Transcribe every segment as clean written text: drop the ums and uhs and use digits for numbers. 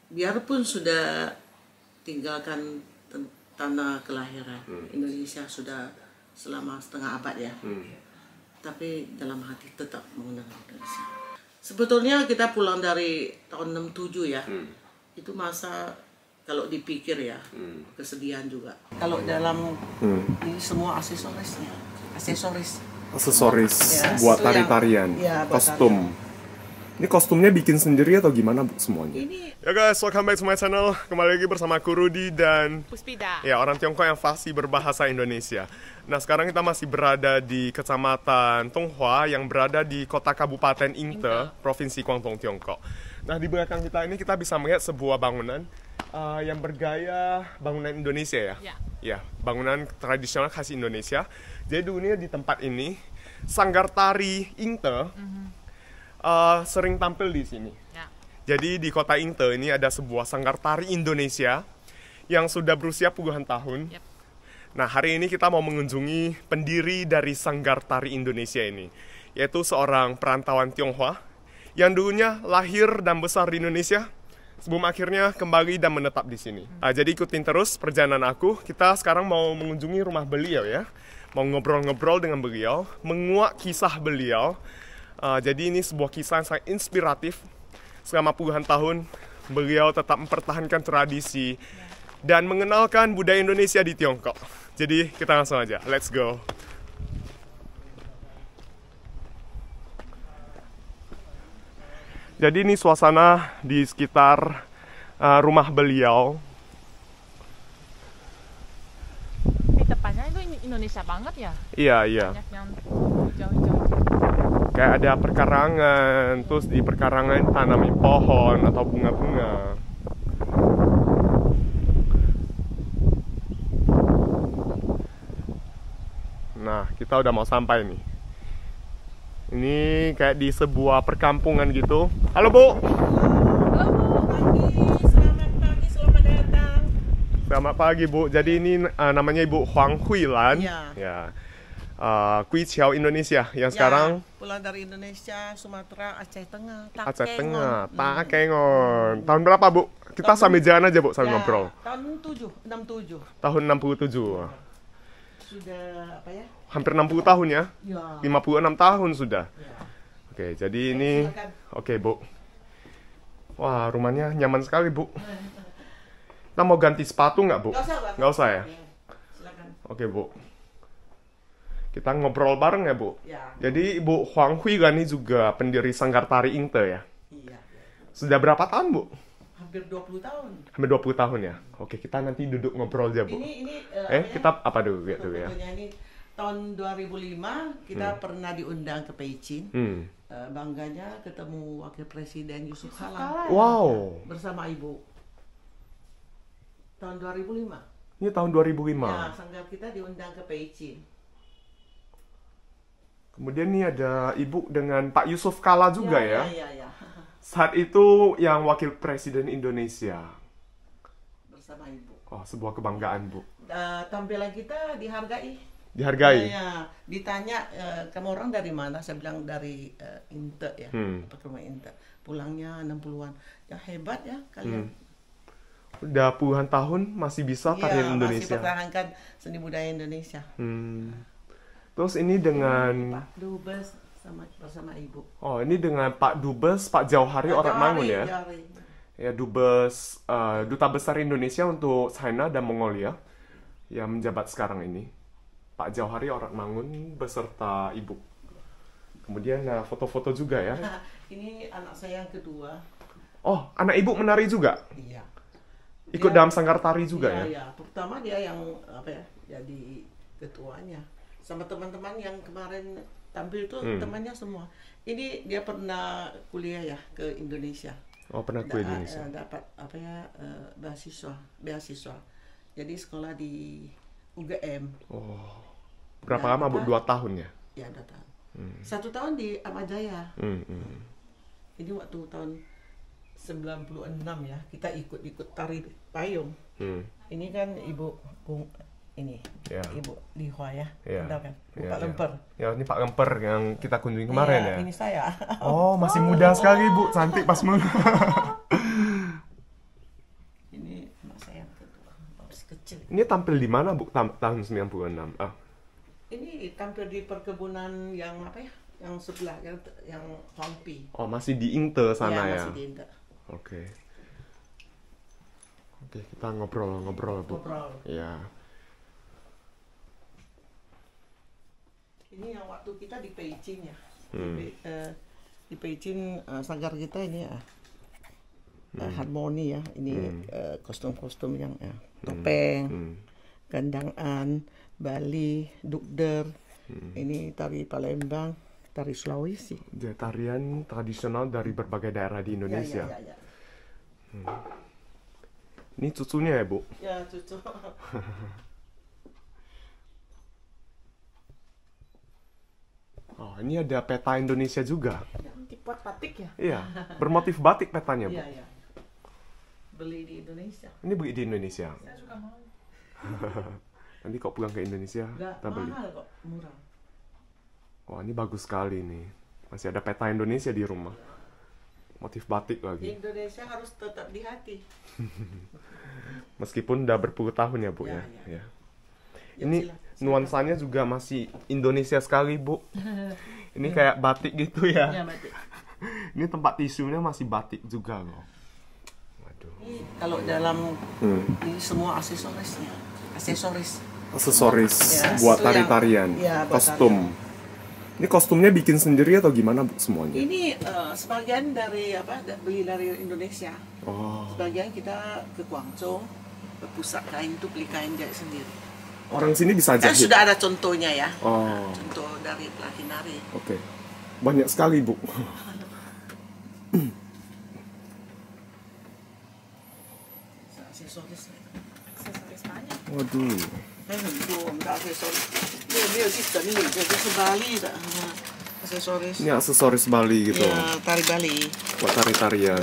biarpun sudah tinggalkan tanah kelahiran Indonesia sudah selama setengah abad ya, tapi dalam hati tetap mengenal Indonesia. Sebetulnya kita pulang dari tahun 67 ya, itu masa kalau dipikir ya kesedihan juga. Kalau dalam ini semua aksesoris ya, buat tari-tarian, ya, kostum. Ini kostumnya bikin sendiri atau gimana Bu semuanya? Ya guys, welcome back to my channel. Kembali lagi bersama aku Rudy dan Puspida. Ya, orang Tiongkok yang fasih berbahasa Indonesia. Nah, sekarang kita masih berada di Kecamatan Tonghua yang berada di kota Kabupaten Yingde, Provinsi Guangdong, Tiongkok. Nah, di belakang kita ini kita bisa melihat sebuah bangunan yang bergaya bangunan Indonesia ya. Ya, bangunan tradisional khas Indonesia. Jadi dulunya di tempat ini Sanggar Tari Yingde sering tampil di sini. Ya. Jadi di kota Yingde ini ada sebuah sanggar tari Indonesia yang sudah berusia puluhan tahun. Yep. Nah, hari ini kita mau mengunjungi pendiri dari sanggar tari Indonesia ini, yaitu seorang perantauan Tionghoa yang dulunya lahir dan besar di Indonesia sebelum akhirnya kembali dan menetap di sini. Jadi ikutin terus perjalanan aku. Kita sekarang mau mengunjungi rumah beliau ya, mau ngobrol-ngobrol dengan beliau, menguak kisah beliau. Jadi ini sebuah kisah yang sangat inspiratif. Selama puluhan tahun beliau tetap mempertahankan tradisi dan mengenalkan budaya Indonesia di Tiongkok. Jadi kita langsung aja, let's go. Jadi ini suasana di sekitar rumah beliau. Di depannya itu Indonesia banget ya? Iya, iya. Banyak yang jauh-jauh. Kayak ada perkarangan, terus di perkarangan tanami pohon atau bunga-bunga. Nah, kita udah mau sampai nih. Ini kayak di sebuah perkampungan gitu. Halo Bu. Halo Bu, selamat pagi, selamat datang. Selamat pagi Bu. Jadi ini namanya Ibu Huang Huilan. Ya. Kui Chiao Indonesia yang sekarang pulang dari Indonesia, Sumatera, Aceh Tengah, Aceh Tengah, Takengon. Tahun berapa Bu? Kita sambil jalan aja Bu, sambil ngobrol. Tahun 67. Tahun 67. Sudah apa ya? Hampir 60 tahun ya? Ya. 56 tahun sudah. Ya. Oke, jadi ini silakan. Oke Bu. Wah, rumahnya nyaman sekali Bu. Kita mau ganti sepatu nggak Bu? Nggak usah ya? Silakan. Oke Bu. Kita ngobrol bareng ya Bu. Ya. Jadi Ibu Huang Huilan ini juga pendiri Sanggar Tari Yingde ya? Iya. Sudah berapa tahun Bu? Hampir 20 tahun. Hampir 20 tahun ya? Oke, kita nanti duduk ngobrol aja Bu. Kita apa dulu gitu ya? Ini tahun 2005 kita pernah diundang ke Beijing. Bangganya ketemu Wakil Presiden Yusuf Kala. Wow. Bersama Ibu. Tahun 2005. Ini tahun 2005. Ya, sanggar kita diundang ke Beijing. Kemudian ini ada Ibu dengan Pak Yusuf Kala juga ya? Iya. Saat itu yang Wakil Presiden Indonesia. Bersama Ibu. Oh, sebuah kebanggaan Bu. Tampilan kita dihargai. Dihargai? Ya, ditanya, kamu orang dari mana? Saya bilang dari Yingde ya, ke rumah Yingde. Pulangnya 60-an. Ya hebat ya kalian. Udah puluhan tahun masih bisa tarian Indonesia. Masih pertahankan seni budaya Indonesia. Terus ini dengan Pak Dubes bersama Ibu. Oh, ini dengan Pak Dubes, Pak Jauhari Oratmangun ya? Ya, Dubes Duta Besar Indonesia untuk China dan Mongolia yang menjabat sekarang ini. Pak Jauhari Oratmangun beserta Ibu. Kemudian foto-foto juga ya. Ini anak saya yang kedua. Oh, anak Ibu menari juga? Iya. Ikut dalam sanggar tari juga ya? Iya, pertama dia yang jadi ketuanya. Sama teman-teman yang kemarin tampil tuh temannya semua. Ini dia pernah kuliah ya ke Indonesia. Oh, pernah kuliah di Indonesia. Dapat beasiswa. Jadi sekolah di UGM. Oh. Berapa lama Bu? 2 tahun ya? Ya, 2 tahun. 1 tahun di Ahmadjaya. Ini waktu tahun 96 ya, kita ikut tari payung. Ini kan Ibu Ibu Lihua ya, tahu kan? Pak Lemper. Ya, ini Pak Lemper yang kita kunjungi kemarin ya. Ini saya. Oh, masih muda sekali Bu, cantik pas kecil. Ini tampil di mana, Bu, tahun 96? Ah. Ini tampil di perkebunan yang apa ya? Yang sebelah, yang Hompi. Oh, masih di Inte sana ya? Masih di Inte. Oke. Oke, kita ngobrol-ngobrol, Bu. Ngobrol. Ya. Ini yang waktu kita di Beijing ya. Di Beijing sanggar kita ini ya. Harmoni ya. Ini kostum-kostum yang topeng, gandangan, Bali, dukder. Ini tari Palembang, tari Sulawesi. Dia tarian tradisional dari berbagai daerah di Indonesia. Ya. Ini cucunya ya, Bu? Ya, cucu. Oh, ini ada peta Indonesia juga. Dibuat batik ya? Iya, bermotif batik petanya, Bu. Iya. Beli di Indonesia. Ini beli di Indonesia. Saya suka mau. Nanti kok pulang ke Indonesia, Enggak kita beli. mahal kok, murah. Wah, ini bagus sekali nih. Masih ada peta Indonesia di rumah. Motif batik lagi. Indonesia harus tetap di hati. Meskipun udah berpuluh tahun ya, Bu ya. Ya. Ya. Ya, Ini silakan. nuansanya juga masih Indonesia sekali, Bu. Ini kayak batik gitu ya. Ya, batik. Ini tempat tisunya masih batik juga loh. Waduh. Ini kalau dalam ini semua aksesorisnya. Aksesoris. Aksesoris Ya, buat itu tari-tarian, yang- ya, buat kostum. Ini kostumnya bikin sendiri atau gimana, Bu, semuanya? Ini sebagian dari beli dari Indonesia. Oh. Sebagian kita ke Guangzhou, ke pusat kain itu beli kain jahit sendiri. Orang sini bisa Kan jahit. sudah ada contohnya ya. Oh, Contoh dari Platinari. oke. Banyak sekali, Bu. Aksesoris. Aksesoris banyak. Waduh. 我们的 aksesoris 没有去整理，这是巴黎的 aksesoris. Ini aksesoris Bali gitu. Ya, tari Bali. Buat tari-tarian.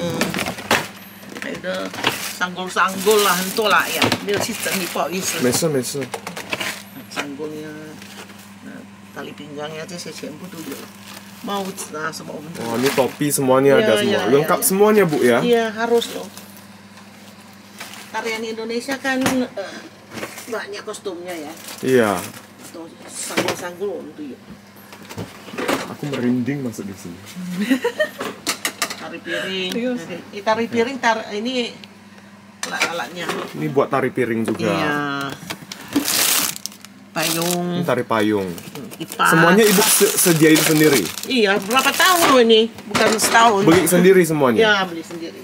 Ada sanggul-sanggul lah, itu lah ya. 没有去整理，不好意思。 Mesa. sanggulnya, tali pinggangnya这些全部都有，帽子啊什么我们都有。 Oh, ini topi semuanya ada Iya, semua. iya, Lengkap iya. semuanya, Bu ya. Iya harus loh. Tarian Indonesia kan banyak kostumnya ya. Iya. Tuh, sanggul-sanggul itu ya. Aku merinding masuk di sini. Tari piring. Tari piring ini alat-alatnya. Ini buat tari piring juga. Iya. Payung, Ini tari payung. kipas. Semuanya Ibu sediain sendiri. Iya, berapa tahun loh ini? Bukan setahun. Beli sendiri semuanya. Ya, beli sendiri.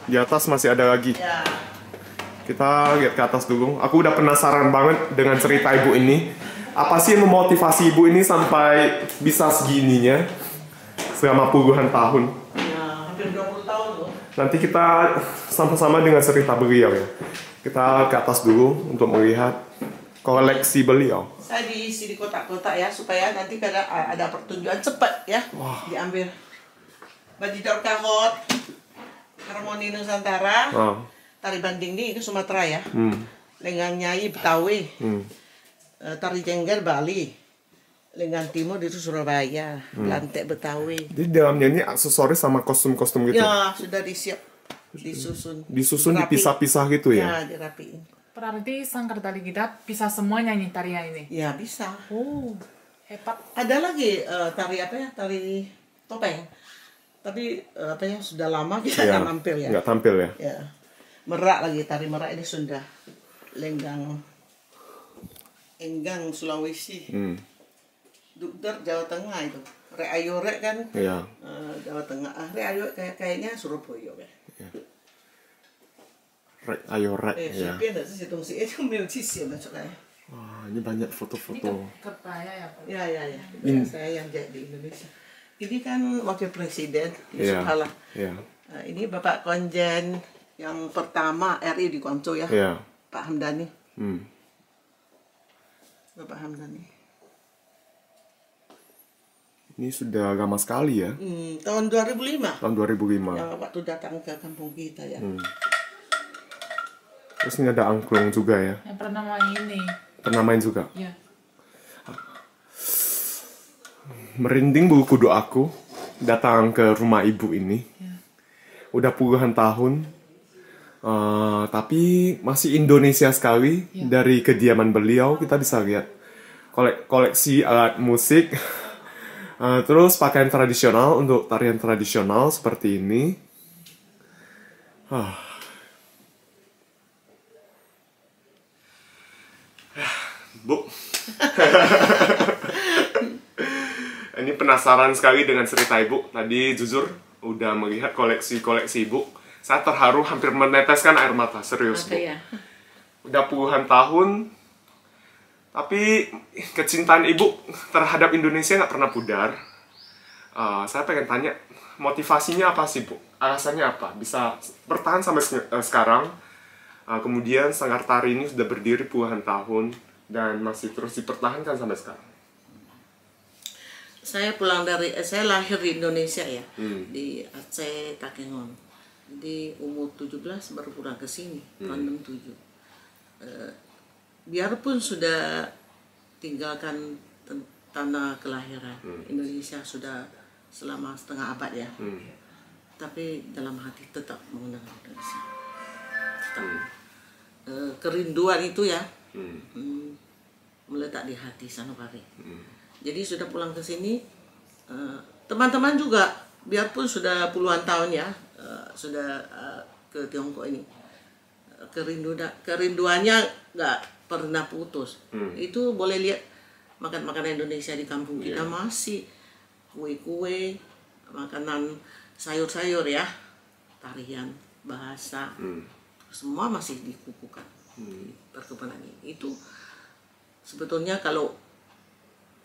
Di atas masih ada lagi. Ya. Kita lihat ke atas dulu. Aku udah penasaran banget dengan cerita Ibu ini. Apa sih yang memotivasi Ibu ini sampai bisa segininya selama puluhan tahun? Ya, hampir 20 tahun loh. Nanti kita sama-sama dengan cerita beliau ya. Kita ke atas dulu untuk melihat koleksi beliau. Saya diisi di kotak-kotak ya supaya nanti kalau ada pertunjukan cepat ya. Wah. Diambil. Bajidor Kahot, Harmoni Nusantara, Oh. Tari Bandingni itu Sumatera ya. Lengan Nyai Betawi, Tari Jengger Bali, Lengan Timur itu Surabaya, Lantek Betawi. Jadi dalamnya ini aksesoris sama kostum-kostum gitu. Ya sudah disusun. Disusun Rapi. dipisah-pisah gitu ya. Ya dirapiin. Berarti sanggar tari kita bisa semuanya nih tarian ini. Ya bisa. Oh, hebat. Ada lagi tari apa ya? Tari topeng. Tapi apa ya sudah lama kita Iya, nggak nampil ya. nggak tampil ya. Ya. Merak lagi, tari merak ini Sunda. Lenggang Sulawesi. Dukder Jawa Tengah itu. Rek ayo rek kan Iya. Jawa Tengah. Rek ayo kayaknya Surabaya kan. Rek, ayo rek 随 ya. 便的这些东西，就没有去写了出来。 Wah, ini banyak Ini foto-foto. kebaya ya, Pak? Ya, ya, ya. Ya, saya yang jahit di Indonesia. Ini kan wakil presiden Yusuf Iya. Kala. Iya. Nah, ini Bapak Konjen yang pertama RI di Guangzhou ya. Iya. Pak Hamdani. Hmm. Bapak Hamdani. Ini sudah lama sekali ya. Tahun 2005. Tahun 2005. Yang waktu datang ke kampung kita ya. Terus ini ada angklung juga ya. Yang pernah main ini. Pernah main juga. Ya. Merinding bulu kuduk aku datang ke rumah ibu ini. Ya. Udah puluhan tahun Tapi masih Indonesia sekali. Dari kediaman beliau kita bisa lihat koleksi alat musik, terus pakaian tradisional untuk tarian tradisional seperti ini. Bu, ini penasaran sekali dengan cerita ibu. Tadi jujur udah melihat koleksi ibu, saya terharu hampir meneteskan air mata, serius Bu. Ya. Udah puluhan tahun, tapi kecintaan ibu terhadap Indonesia nggak pernah pudar. Saya pengen tanya, motivasinya apa sih Bu? Alasannya apa? Bisa bertahan sampai sekarang. Kemudian Sanggar Tari ini sudah berdiri puluhan tahun dan masih terus dipertahankan sampai sekarang. Saya lahir di Indonesia ya, di Aceh, Takengon. Di umur 17 baru pulang ke sini, tahun 67. Biarpun sudah tinggalkan tanah kelahiran, Indonesia sudah selama setengah abad ya, tapi dalam hati tetap mengenal Indonesia. Tetap. Kerinduan itu ya, meletak di hati Sanubari. Jadi sudah pulang ke sini, teman-teman juga biarpun sudah puluhan tahun ya, sudah ke Tiongkok ini, kerinduannya nggak pernah putus. Itu boleh lihat makanan Indonesia di kampung kita masih kue-kue, makanan sayur-sayur ya, tarian, bahasa, semua masih dikukuhkan di perkebunan ini. Itu sebetulnya kalau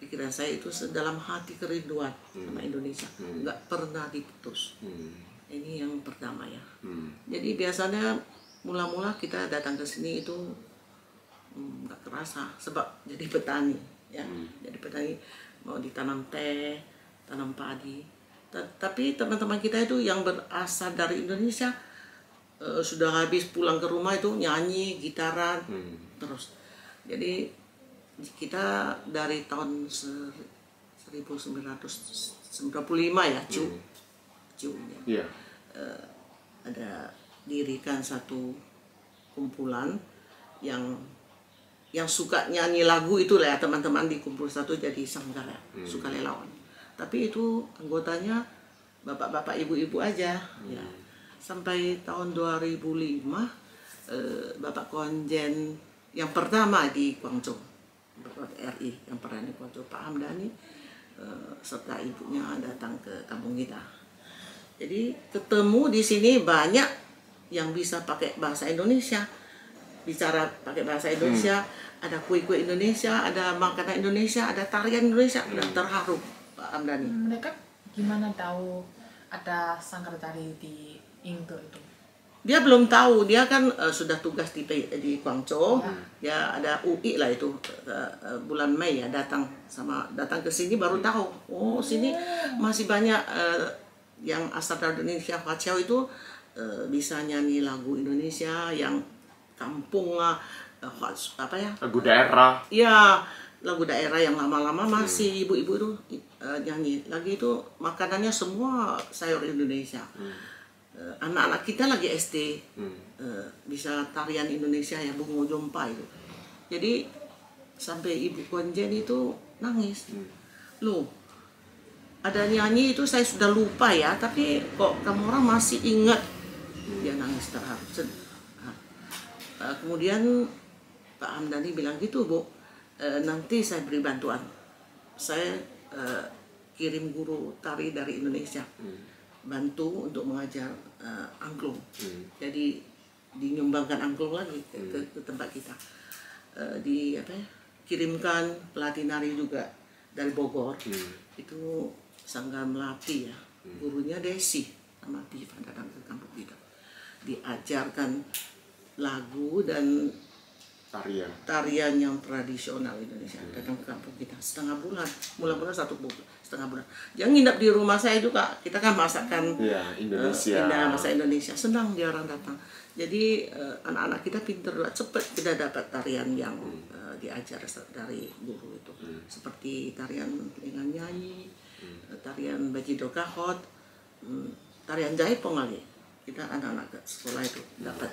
pikiran saya itu dalam hati kerinduan sama Indonesia, nggak pernah diputus. Ini yang pertama ya. Jadi biasanya mula-mula kita datang ke sini itu nggak kerasa sebab jadi petani ya. Jadi petani mau ditanam teh, tanam padi. Tapi teman-teman kita itu yang berasal dari Indonesia sudah habis pulang ke rumah itu nyanyi, gitaran terus. Jadi kita dari tahun 1995 ya, ya. Ada dirikan satu kumpulan yang suka nyanyi lagu itu lah ya, teman-teman dikumpul satu jadi sanggar ya, sukarelawan. Tapi itu anggotanya bapak-bapak, ibu-ibu aja ya. Sampai tahun 2005 Bapak Konjen yang pertama di Guangzhou, Bapak RI yang pernah di Guangzhou, Pak Hamdani serta ibunya datang ke kampung kita. Jadi ketemu di sini banyak yang bisa pakai bahasa Indonesia, bicara pakai bahasa Indonesia, ada kue-kue Indonesia, ada makanan Indonesia, ada tarian Indonesia. Dan terharu Pak Hamdani. Mereka gimana tahu ada Sanggar Tari di Indo itu? Dia belum tahu, dia kan sudah tugas di Guangzhou, ya ada UI lah itu bulan Mei ya, datang ke sini baru tahu. Oh sini masih banyak yang asal dari Indonesia, Hwachew itu bisa nyanyi lagu Indonesia yang kampung apa ya? Lagu daerah. Iya, lagu daerah yang lama-lama masih ibu-ibu itu nyanyi. Lagi itu makanannya semua sayur Indonesia. Anak-anak kita lagi SD bisa tarian Indonesia ya, bungo jompa itu. Jadi sampai Ibu Konjen itu nangis. Loh, ada nyanyi itu saya sudah lupa ya, tapi kok kamu orang masih ingat. Dia nangis terharu. Kemudian Pak Hamdani bilang gitu, Bu, nanti saya beri bantuan. Saya kirim guru tari dari Indonesia, bantu untuk mengajar angklung. Jadi dinyumbangkan angklung lagi ke tempat kita. Kirimkan pelatih nari juga dari Bogor. Itu Sanggar Melati ya. Gurunya Desi sama Piva datang ke kampung kita. Diajarkan lagu dan tarian yang tradisional Indonesia. Datang ke kampung kita setengah bulan, mula-mula 1 bulan, setengah bulan. Jangan nginap di rumah saya juga, kita kan masakan Indonesia, masak Indonesia. Senang dia orang datang. Jadi anak-anak kita pintar, cepat kita dapat tarian yang diajar dari guru itu, seperti tarian dengan nyanyi, tarian Bajido Kahot, tarian Jaipong lagi. kita anak-anak ke sekolah itu dapat.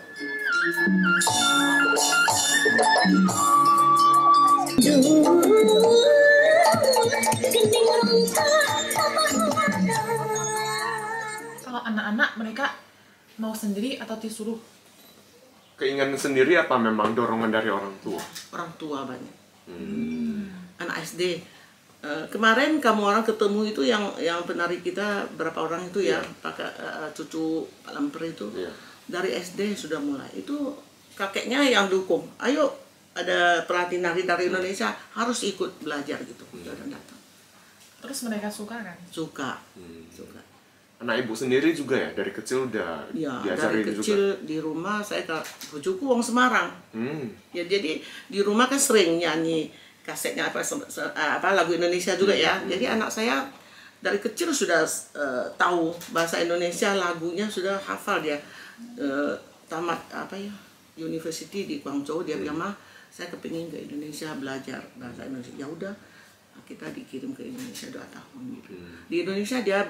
Kalau anak-anak mereka mau sendiri atau disuruh? Keinginan sendiri apa memang dorongan dari orang tua? Orang tua banyak. Anak SD. Kemarin kamu orang ketemu itu yang penari kita berapa orang itu ya, pakai cucu Pak Lemper itu. Dari SD sudah mulai. Itu kakeknya yang dukung. Ayo ada pelatih nari dari Indonesia harus ikut belajar gitu. Dan datang. Terus mereka suka kan? Suka. Suka. Anak ibu sendiri juga ya, dari kecil udah Ya, diajarin dari kecil juga? di rumah saya bujuku wong Semarang. Ya jadi di rumah kan sering nyanyi kasetnya apa lagu Indonesia juga ya. Jadi anak saya dari kecil sudah tahu bahasa Indonesia, lagunya sudah hafal dia. Tamat apa ya university di Guangzhou, dia bilang, "Mah, saya kepingin ke Indonesia belajar bahasa Indonesia." Ya udah, kita dikirim ke Indonesia 2 tahun gitu. Di Indonesia dia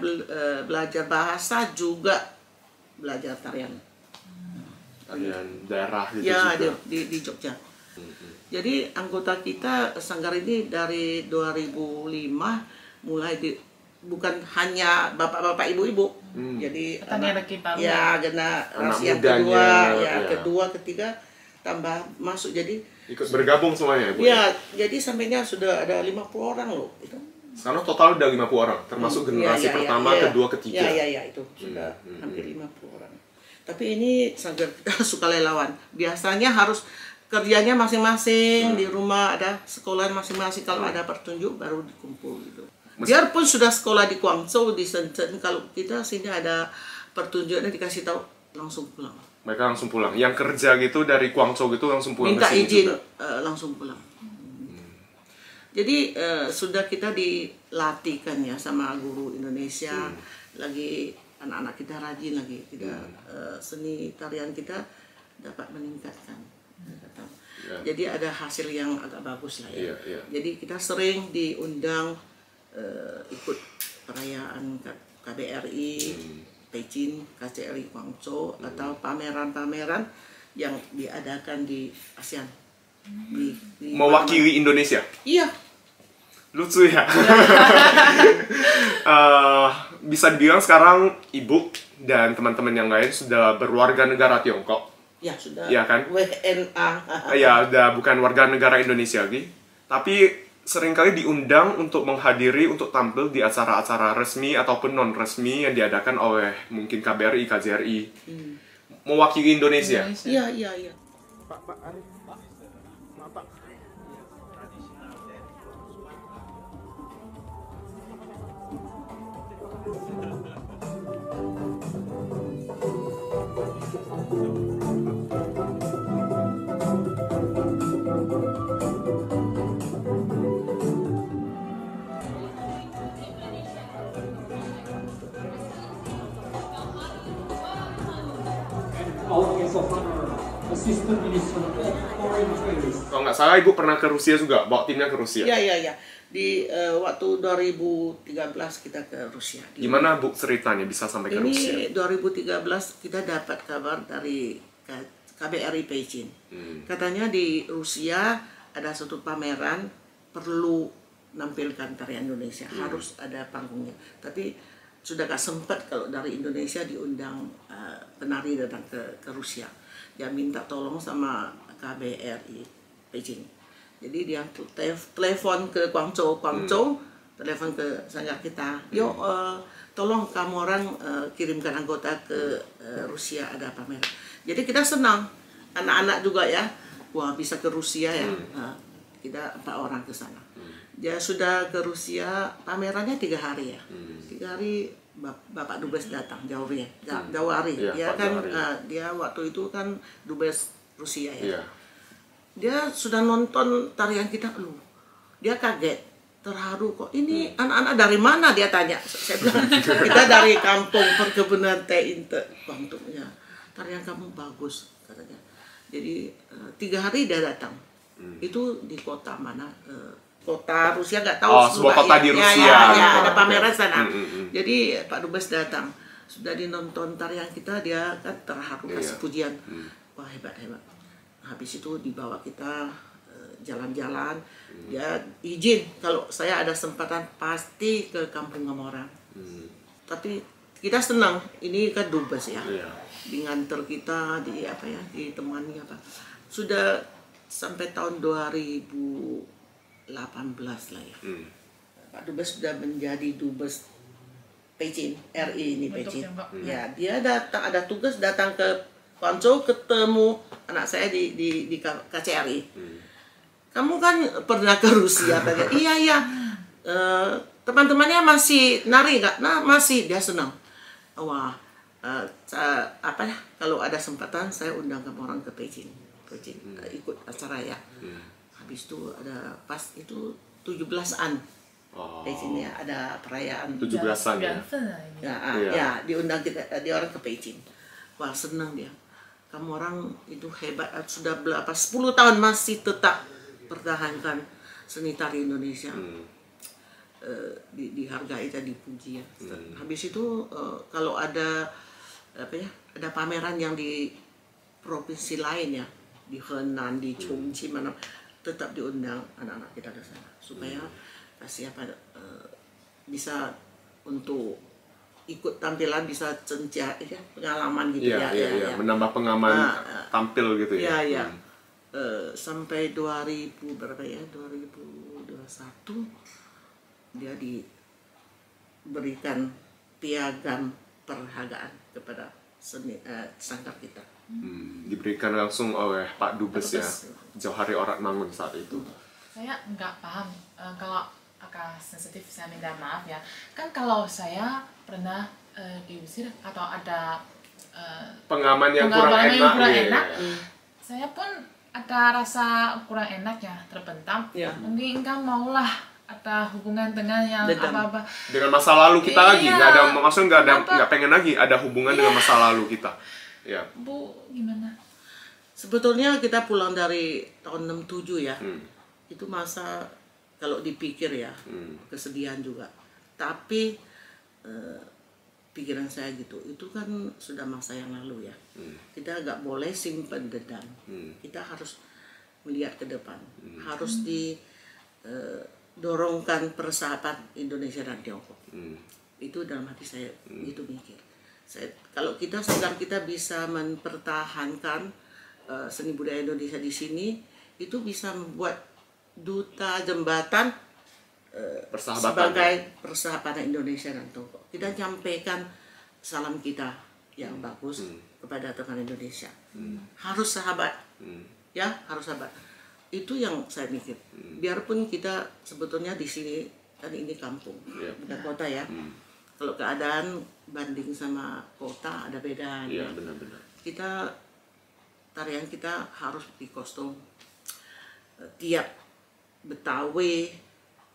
belajar bahasa juga belajar tarian. Tarian daerah gitu Ya, juga? di Jogja. Jadi anggota kita Sanggar ini dari 2005 mulai bukan hanya bapak-bapak ibu-ibu. Jadi Generasi baru. ya generasi yang mudanya, kedua, ya. kedua, ketiga tambah masuk jadi Ikut bergabung semuanya ya, Bu? ya, jadi sampainya sudah ada 50 orang loh itu. Sekarang total udah 50 orang, termasuk generasi pertama, kedua, ketiga. Ya, itu sudah hampir 50 orang. Tapi ini Sanggar kita sukarelawan. Biasanya harus kerjanya masing-masing, di rumah ada sekolah masing-masing, kalau ada pertunjuk baru dikumpul gitu. Biarpun sudah sekolah di Guangzhou, di Shenzhen, kalau kita sini ada pertunjuknya dikasih tahu langsung pulang. Mereka langsung pulang. Yang kerja gitu dari Guangzhou gitu langsung pulang Minta ke sini izin juga? langsung pulang. Jadi sudah kita dilatihkan ya sama guru Indonesia, lagi anak-anak kita rajin lagi, tidak seni tarian kita dapat meningkatkan. Jadi ada hasil yang agak bagus lah ya. Jadi kita sering diundang ikut perayaan KBRI, Beijing, KCRI Guangzhou, atau pameran-pameran yang diadakan di ASEAN. Di Mewakili Indonesia? Iya. Lucu ya. Bisa dibilang sekarang ibu dan teman-teman yang lain sudah berwarga negara Tiongkok. Ya sudah. Ya kan? WNA. Ya, udah bukan warga negara Indonesia lagi. Tapi seringkali diundang untuk menghadiri, untuk tampil di acara-acara resmi ataupun non-resmi yang diadakan oleh mungkin KBRI, KJRI. Mewakili Indonesia. Iya. Pak Arif. Pak. Assistant Minister of Foreign Affairs. Kalau nggak salah ibu pernah ke Rusia juga, bawa timnya ke Rusia. Iya. Di waktu 2013 kita ke Rusia. Gimana Bu ceritanya bisa sampai ke Rusia? Ini 2013 kita dapat kabar dari KBRI Beijing. Katanya di Rusia ada satu pameran perlu nampilkan tarian Indonesia, harus ada panggungnya. Tapi sudah gak sempat kalau dari Indonesia diundang penari datang ke Rusia. Dia minta tolong sama KBRI Beijing. Jadi dia telepon ke Guangzhou, telepon ke Sanggar kita. Yuk, tolong kamu orang kirimkan anggota ke Rusia, ada pameran. Jadi kita senang, anak-anak juga ya. Wah, bisa ke Rusia ya. Kita 4 orang ke sana. Dia sudah ke Rusia, pamerannya 3 hari ya. 3 hari Bapak Dubes datang, Jawari. Ya, kan Jawari. dia waktu itu kan Dubes Rusia ya. Iya. Dia sudah nonton tarian kita, dia kaget, terharu kok. Ini anak-anak dari mana, dia tanya. Saya bilang, kita dari kampung perkebunan teh Inte, Guangdong ya. Tarian kamu bagus, katanya. Jadi 3 hari dia datang. Itu di kota mana? Kota Rusia, nggak tahu. Oh, sebuah kota di Rusia. Ya, gitu. ada pameran Okay. sana. Jadi Pak Dubes datang. sudah dinonton tarian kita, dia kan terharu kasih pujian. Wah, hebat. Habis itu dibawa kita jalan-jalan, dia izin kalau saya ada kesempatan pasti ke Kampung Gamorang. Tapi kita senang, ini kan dubes ya, nganter kita ditemani apa. Sudah sampai tahun 2018 lah ya. Pak Dubes sudah menjadi Dubes Beijing, RI ini Beijing. Ya, dia ada tugas datang ke Guangzhou ketemu anak saya di KCRI. Kamu kan pernah ke Rusia? Iya. Teman-temannya masih nari nggak? Nah, masih. Dia senang. Wah, kalau ada kesempatan saya undang kamu orang ke Beijing ikut acara ya. Habis itu ada pas itu 17-an. Beijing ya, ada perayaan 17-an ya. Ya, diundang dia orang ke Beijing. Wah, senang dia. Kamu orang itu hebat, sudah berapa 10 tahun masih tetap pertahankan seni tari Indonesia. Dihargai dan dipuji ya. Habis itu kalau ada ada pameran yang di provinsi lain ya, di Henan, di Chongqing mana, tetap diundang anak-anak kita ke sana supaya kasih bisa untuk ikut tampilan, bisa pengalaman gitu ya. Menambah pengalaman tampil gitu ya. Iya. Sampai 2021 dia diberikan piagam penghargaan kepada sanggar kita. Diberikan langsung oleh Pak Dubes ya, Johari Oratmangun saat itu. Saya nggak paham, kalau agak sensitif saya minta maaf ya. Kan kalau saya pernah diusir atau ada pengalaman yang kurang enak. Saya pun ada rasa kurang enak ya, terbentam. Mungkin kan maulah ada hubungan dengan yang apa-apa. Dengan masa lalu kita lagi, nggak pengen lagi ada hubungan dengan masa lalu kita. Ya. Bu, gimana? Sebetulnya kita pulang dari tahun 67 ya. Itu masa kalau dipikir ya, kesedihan juga. Tapi pikiran saya gitu, itu kan sudah masa yang lalu ya. Kita nggak boleh simpan dendam. Kita harus melihat ke depan. Harus dorongkan persahabatan Indonesia dan Tiongkok. Itu dalam hati saya itu mikir. Kalau kita sanggar kita bisa mempertahankan seni budaya Indonesia di sini, itu bisa membuat duta jembatan sebagai persahabatan Indonesia dan Tiongkok. Kita nyampaikan salam kita yang bagus kepada teman Indonesia. Harus sahabat, ya harus sahabat. Itu yang saya mikir. Biarpun kita sebetulnya di sini kan ini kampung, bukan kota ya. Kalau keadaan banding sama kota ada beda. Iya, benar-benar. Tarian kita harus di kostum tiap Betawi,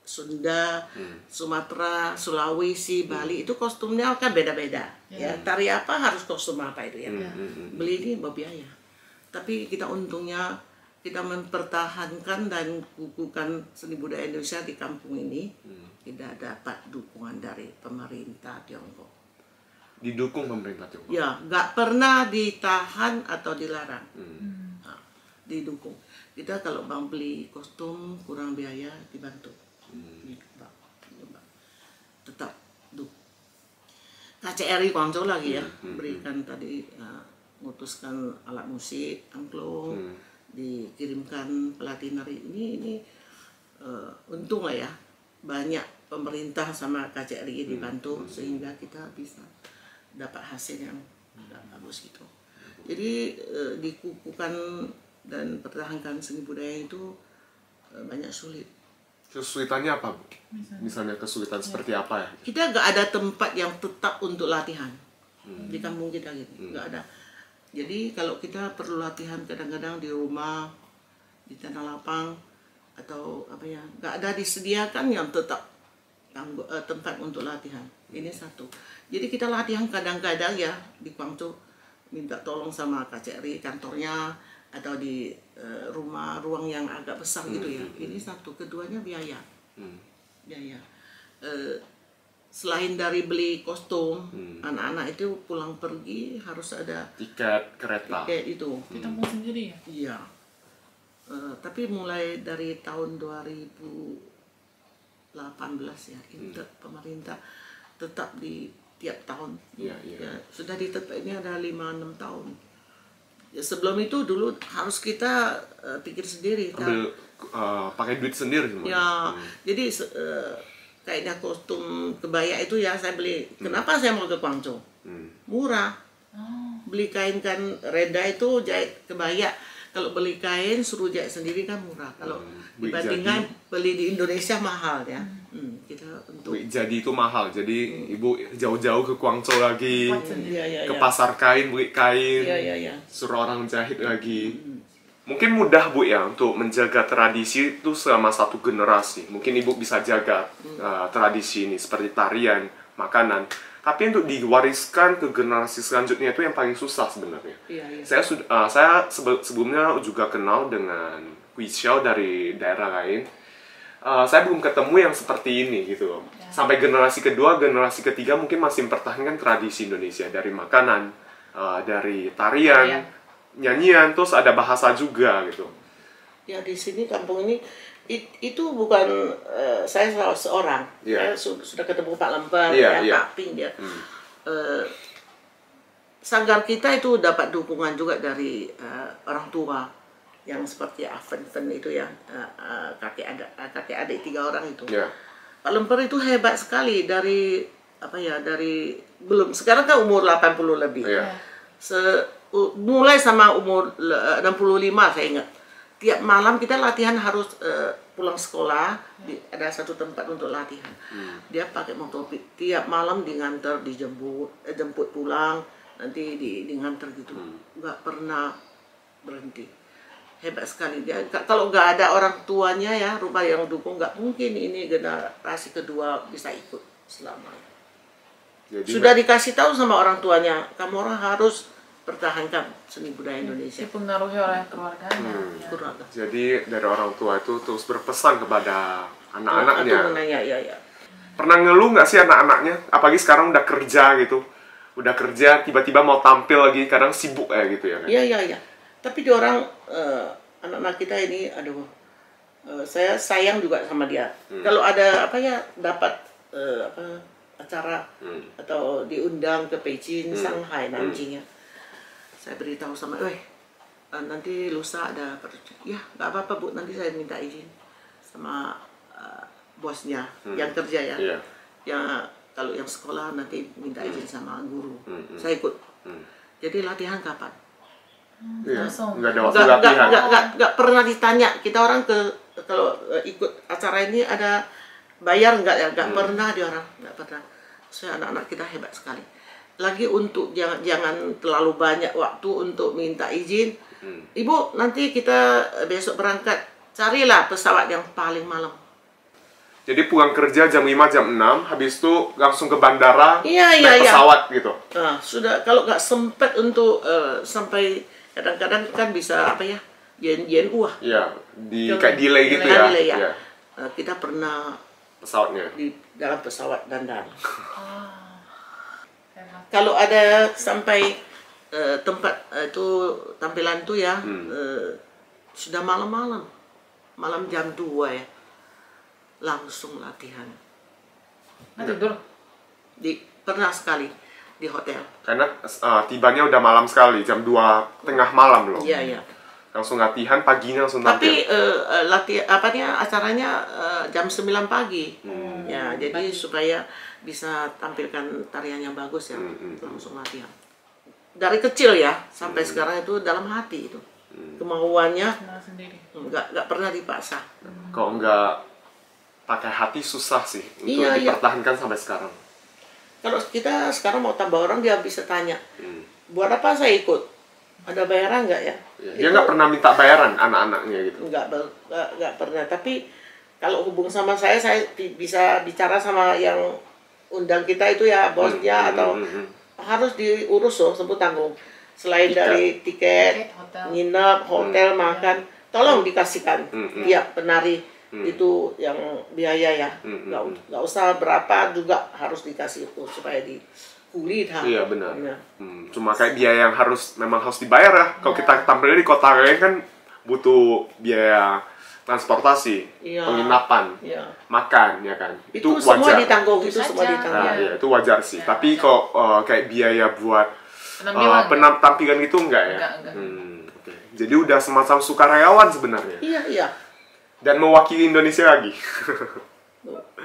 Sunda, Sumatera, Sulawesi, Bali itu kostumnya kan beda-beda. Ya, tari apa harus kostum apa itu ya. Beli ini berbiaya. Tapi kita untungnya kita mempertahankan dan kukuhkan seni budaya Indonesia di kampung ini, tidak dapat dukungan dari pemerintah Tiongkok. Didukung pemerintah Tiongkok? Ya, nggak pernah ditahan atau dilarang. Nah, didukung. Kita kalau mau beli kostum kurang biaya dibantu. Tetap KCRI Guangzhou lagi ya, berikan tadi memutuskan alat musik, angklung, dikirimkan pelatih nari. Ini untung lah ya, banyak pemerintah sama KCRI dibantu sehingga kita bisa dapat hasil yang bagus gitu. Jadi dikukuhkan dan pertahankan seni budaya itu banyak sulit. Kesulitannya apa, Bu? Misalnya kesulitan seperti apa ya? Kita nggak ada tempat yang tetap untuk latihan di kampung kita gitu, nggak ada. Jadi kalau kita perlu latihan kadang-kadang di rumah, di tanah lapang atau apa ya, nggak ada disediakan yang tetap tempat untuk latihan. Ini satu. Jadi kita latihan kadang-kadang ya di Guangzhou minta tolong sama KCRI kantornya atau di ruang yang agak besar gitu ya. Ini satu. Keduanya biaya. Biaya. selain dari beli kostum, anak-anak itu pulang pergi harus ada Tiket kereta. tiket itu. Ditanggung sendiri ya? Iya. Tapi mulai dari tahun 2018 ya, pemerintah tetap di tiap tahun. Iya. Ya, sudah ditetap ini ada 5-6 tahun. Ya, sebelum itu dulu harus kita pikir sendiri. Ambil pakai duit sendiri semuanya. Ya, jadi kayaknya kostum kebaya itu ya saya beli. Kenapa saya mau ke Guangzhou? Murah. Beli kain kan reda itu jahit kebaya. Kalau beli kain suruh jahit sendiri kan murah. Kalau dibandingkan beli di Indonesia mahal ya. Kita untuk Jadi itu mahal. Jadi ibu jauh-jauh ke Guangzhou lagi, Iya, ke pasar kain beli kain, Iya. suruh orang jahit lagi. Mungkin mudah Bu ya untuk menjaga tradisi itu selama satu generasi. Mungkin ibu bisa jaga tradisi ini seperti tarian, makanan. Tapi untuk diwariskan ke generasi selanjutnya itu yang paling susah sebenarnya. Iya. Saya sebelumnya juga kenal dengan Hui Xiao dari daerah lain. Saya belum ketemu yang seperti ini gitu loh. Sampai generasi kedua, generasi ketiga mungkin masih mempertahankan tradisi Indonesia dari makanan, dari tarian, nyanyian, terus ada bahasa juga gitu. Ya di sini kampung ini itu bukan saya salah seorang. Iya. Saya sudah ketemu Pak Lemper, Iya. Pak Ping dia. Sanggar kita itu dapat dukungan juga dari orang tua yang seperti Afen itu ya, kakek adik 3 orang itu. Iya. Pak Lemper itu hebat sekali dari belum sekarang kan umur 80 lebih. Iya. Mulai sama umur 65 saya ingat. Tiap malam kita latihan harus pulang sekolah, ada satu tempat untuk latihan. Dia pakai motor tiap malam diantar, jemput pulang, nanti diantar gitu. Nggak pernah berhenti. Hebat sekali dia. Kalau nggak ada orang tuanya ya, rumah yang dukung, nggak mungkin ini generasi kedua bisa ikut selamanya. Jadi Sudah dikasih tahu sama orang tuanya, kamu orang harus pertahankan seni budaya Indonesia. Dipengaruhi oleh keluarganya. Ya. Keluarga. Jadi dari orang tua itu terus berpesan kepada Atau anak-anaknya. menanya, ya. Pernah ngeluh nggak sih anak-anaknya? Apalagi sekarang udah kerja gitu. Udah kerja, tiba-tiba mau tampil lagi, kadang sibuk ya gitu ya kan? Iya. Tapi dia orang, anak-anak kita ini, saya sayang juga sama dia. Kalau ada dapat acara atau diundang ke Beijing, Shanghai, Nanjing ya. Saya beritahu sama, nanti lusa ada ya nggak apa-apa Bu, nanti saya minta izin sama bosnya yang kerja ya. Iya. Ya kalau yang sekolah nanti minta izin sama guru. Saya ikut. Jadi latihan kapan? Iya. Langsung. Nggak ada waktu latihan. Nggak pernah ditanya. Kita orang kalau ikut acara ini ada bayar nggak ya? Nggak pernah dia orang, nggak pernah. Saya anak-anak kita hebat sekali. Lagi untuk jangan terlalu banyak waktu untuk minta izin. Ibu, nanti kita besok berangkat. Carilah pesawat yang paling malam. Jadi pulang kerja jam 5, jam 6, habis itu langsung ke bandara, Iya. naik pesawat gitu. Nah, sudah kalau nggak sempat untuk sampai kadang-kadang kan bisa yen uah. Iya, kayak delay gitu ya. Delay ya. Iya. Kita pernah Pesawatnya. di dalam pesawat dandar. Hebat. Kalau ada sampai tempat itu tampilan itu ya sudah malam-malam, malam jam 2 ya, langsung latihan. Tidur. Pernah sekali di hotel. Karena tibanya udah malam sekali, jam 2 tengah malam loh. Iya. Langsung latihan, paginya langsung Tapi tampil. acaranya jam 9 pagi. Ya, jadi supaya bisa tampilkan tarian yang bagus ya, langsung latihan. Dari kecil ya sampai sekarang itu dalam hati itu. Kemauannya Kenal sendiri. nggak pernah dipaksa. Kalau nggak pakai hati susah sih untuk Iya. dipertahankan sampai sekarang. Kalau kita sekarang mau tambah orang, dia bisa tanya, buat apa saya ikut? Ada bayaran nggak ya? Dia nggak pernah minta bayaran anak-anaknya gitu. Nggak pernah. Tapi kalau hubung sama saya bisa bicara sama yang undang kita itu ya, bosnya atau harus diurus loh, sebut tanggung. Selain dari tiket, Hotel. nginep, hotel, makan, tolong dikasihkan tiap penari Itu yang biaya ya. Nggak usah berapa juga harus dikasih itu supaya dikulit. Iya benar. Ya. Cuma kayak biaya yang memang harus dibayar ya. Kalau kita tampilnya di kota lain kan butuh biaya transportasi, Iya. penginapan, Iya. makan ya kan. Itu wajar. semua ditanggung, itu Itu semua saja. ditanggung. Nah, iya, itu wajar sih. Tapi kok kayak biaya buat Penampilan penampilan gitu enggak ya? Enggak. Oke. Jadi udah semacam sukarelawan sebenarnya. Iya, iya. Dan mewakili Indonesia lagi.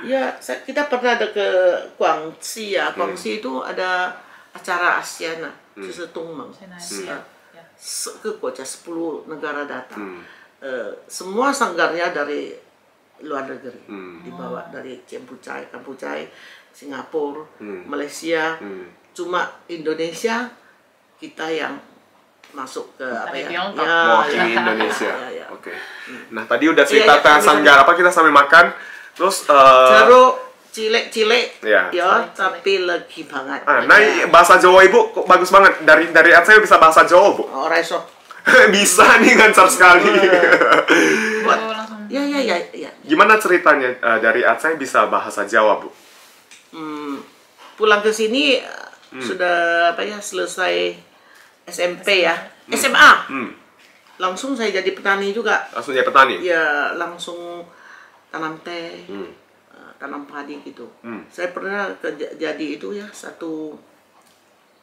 Ya, kita pernah ada ke Guangxi ya. Guangxi itu ada acara ASEAN, Sesetungmeng. Asia. Ya. Ke Kota 10 negara datang. Semua sanggarnya dari luar negeri. Dibawa dari Kampuchai, Singapura, Malaysia. Cuma Indonesia kita yang masuk ke apa ya? Tiongkok. Mewakili Indonesia. Ya. Oke. Nah, tadi udah cerita Iya, tentang iya, sanggar apa kita sambil makan. Terus Jeruk cilek-cilek, Iya. ya, tapi lagi banget. nah, bahasa Jawa Ibu kok bagus banget. Dari saya bisa bahasa Jawa, Bu. Orang esok. Bisa nih, lancar sekali. Buat, Oh, langsung. ya. Gimana ceritanya dari Atsai bisa bahasa Jawa, Bu? Pulang ke sini sudah apa ya, selesai SMP ya, SMA. Langsung saya jadi petani juga. Langsung jadi petani? Ya, langsung tanam teh, tanam padi gitu. Saya pernah jadi itu ya, satu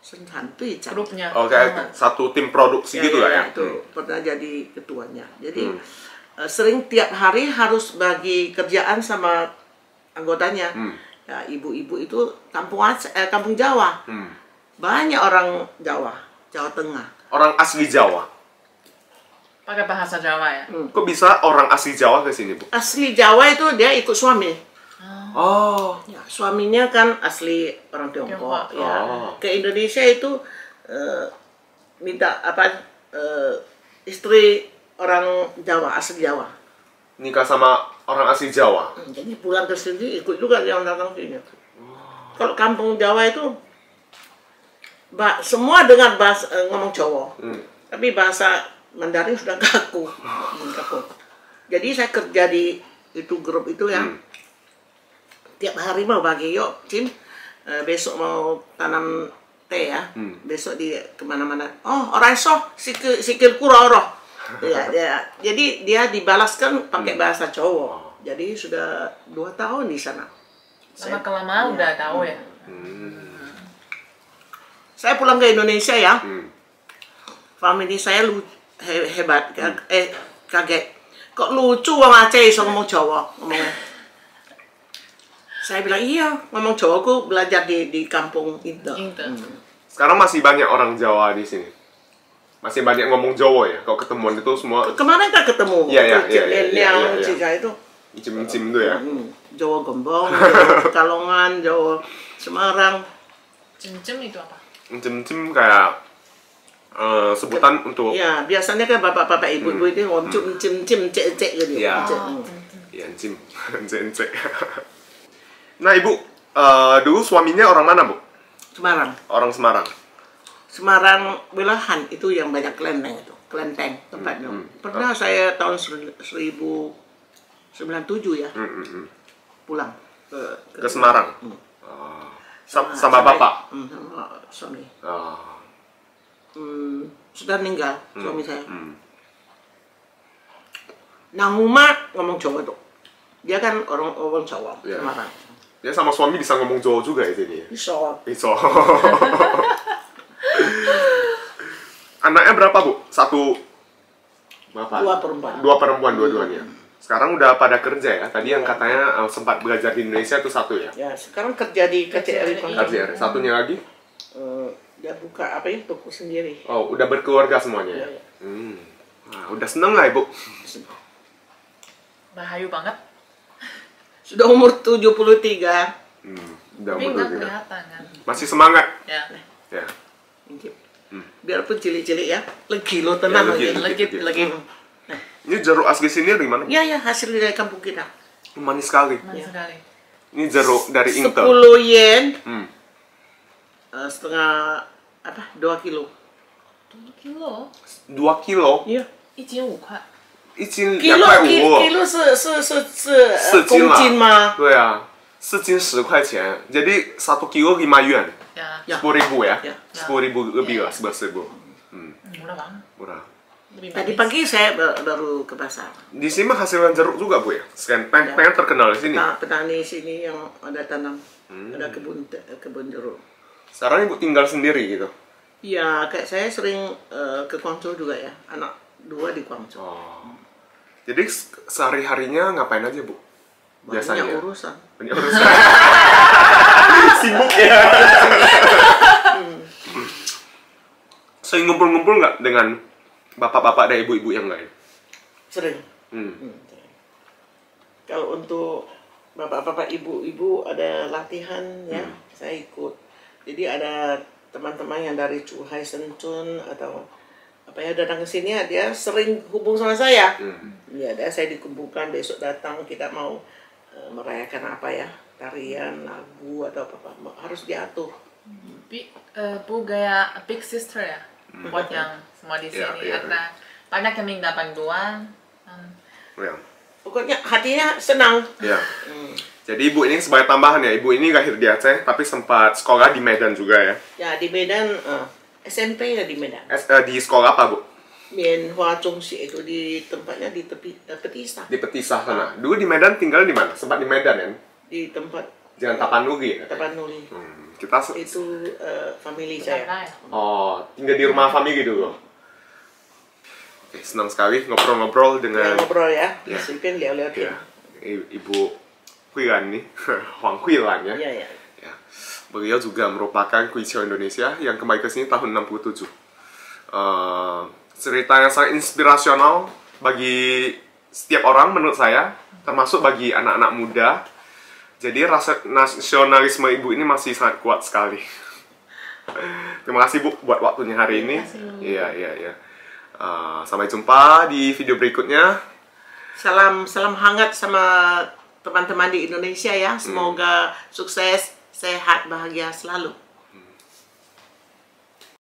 santui Grupnya. Oh, kayak satu tim produksi gitu lah ya? Itu pernah jadi ketuanya. Jadi sering tiap hari harus bagi kerjaan sama anggotanya. Ya, ibu-ibu itu kampung Jawa. Banyak orang Jawa Tengah. Orang asli Jawa? Pakai bahasa Jawa ya. Kok bisa orang asli Jawa ke sini, Bu? Asli Jawa itu dia ikut suami. Oh. Ya, suaminya kan asli orang Tiongkok. Tiongkok. Ya. Oh. Ke Indonesia itu minta istri orang Jawa, asli Jawa. Nikah sama orang asli Jawa? Jadi pulang ke sini ikut juga yang datang sini. Kalau kampung Jawa itu semua dengan bahasa ngomong Jawa, tapi bahasa Mandarin sudah kaku. Jadi saya kerja di itu grup itu ya. Tiap hari mau bagi, yuk Cim, besok mau tanam teh ya. Besok di kemana-mana. Oh, orang iso sikil kuroro. Ya. Jadi dia dibalaskan pakai bahasa Jawa. Jadi sudah 2 tahun di sana. Sama kelamaan udah tahu ya. Saya pulang ke Indonesia ya. Family saya hebat, kaget. Kok lucu orang Aceh iso ngomong Jawa ngomongnya. Saya bilang iya, ngomong Jawa aku belajar di kampung itu. Sekarang masih banyak orang Jawa di sini? Masih banyak ngomong Jawa ya? Kalau ketemuan itu semua... Kemarin kan ketemu. Iya. Cika itu. Cim-cim tuh ya? Jawa Gembong, Jawa Pekalongan, Jawa Semarang. Cem-cem itu apa? Cim-cim kayak sebutan untuk... Ya, biasanya kan bapak-bapak ibu-ibu itu ngomong cim-cim, cek-cek gitu. Iya. Iya, cim. Cek. Nah, Ibu, dulu suaminya orang mana, Bu? Semarang. Orang Semarang? Semarang Wilahan, itu yang banyak kelenteng itu. Kelenteng tempatnya. Pernah saya tahun 1097 ya, pulang Ke Semarang? Sama Bapak? Sama suami. Oh. Sudah meninggal suami saya. Nanguma ngomong Jawa tuh. Dia kan orang Jawa, Iya. Semarang. Dia sama suami bisa ngomong Jawa juga ya jadi? Bisa. Anaknya berapa, Bu? Satu... Berapa? 2 perempuan. 2 perempuan dua-duanya. Sekarang udah pada kerja ya? Tadi yang katanya sempat belajar di Indonesia itu 1 ya? Ya, sekarang kerja di KCRI. KCR. Satunya lagi? Dia buka apa ya, toko sendiri. Oh, udah berkeluarga semuanya ya? Iya. Nah, udah seneng lah, Ibu? Bahayu banget. Sudah umur 73. Udah Tapi umur nggak 23. kelihatan kan. Masih semangat? Ya. Ya. Biarpun cilik-cilik ya, legi lo tenang Ya, lagi. legi. Ini jeruk asli sini dari mana? Ya, hasil dari kampung kita. Manis sekali. Manis sekali. Ini jeruk dari 10 Intel. yen, 2 kilo. 2 kilo. 2 kilo? Iya. 1斤5块。kilo 2.5 kilo 4斤公斤吗？对啊，4斤10块钱. Jadi 1 kilo 5 yuan. Ya, 10.000 ya? Ya. 10.000 lebih lah, 11.000. murah banget. Murah. Lebih Tadi manis. pagi saya baru ke pasar. Di sini menghasilkan jeruk juga Bu ya? Pengen terkenal di sini. Petani sini yang ada tanam, ada kebun jeruk. Sekarang Ibu tinggal sendiri gitu? Ya, kayak saya sering ke Guangzhou juga ya. Anak 2 di Guangzhou. Oh. Jadi sehari-harinya ngapain aja Bu? Biasanya? Banyak urusan. Banyak urusan. Sibuk ya. Sering ngumpul-ngumpul nggak dengan bapak-bapak dan ibu-ibu yang lain? Sering. Kalau untuk bapak-bapak ibu-ibu ada latihan ya, saya ikut. Jadi ada teman-teman yang dari Zhuhai, Shenzhen atau apa ya datang ke sini ya, dia sering hubung sama saya. Ya, saya dikumpulkan besok datang kita mau merayakan apa ya, tarian, lagu atau apa harus diatur. Bu gaya big sister ya, buat yang semua di Iya, sini. iya. Karena banyak yang minta bantuan. Ya. Pokoknya hatinya senang. Ya. Jadi Ibu ini sebagai tambahan ya, Ibu ini lahir di Aceh tapi sempat sekolah di Medan juga ya. Ya di Medan SMP ya di Medan. Di sekolah apa Bu? Mianhua Zhongxi itu di tempatnya di tepi Petisah. Di Petisah sana. Dulu di Medan tinggal di mana? Sempat di Medan ya? Di tempat Jangan Tapanuli ya? Tapanuli. Kita Itu family saya. Saya. oh, tinggal di rumah family dulu. Oke, senang sekali ngobrol-ngobrol dengan Ngobrol ya. Ya. Sipin lihat-lihat ya, Ibu Huilan nih, Huang Huilan ya. Iya, iya. Ya. Beliau juga merupakan Kuisio Indonesia yang kembali ke sini tahun 67. Cerita yang sangat inspirasional bagi setiap orang menurut saya, termasuk bagi anak-anak muda. Jadi rasa nasionalisme Ibu ini masih sangat kuat sekali. Terima kasih Bu buat waktunya hari ini. Iya, iya, iya. Sampai jumpa di video berikutnya. Salam hangat sama teman-teman di Indonesia ya. Semoga sukses, sehat, bahagia selalu.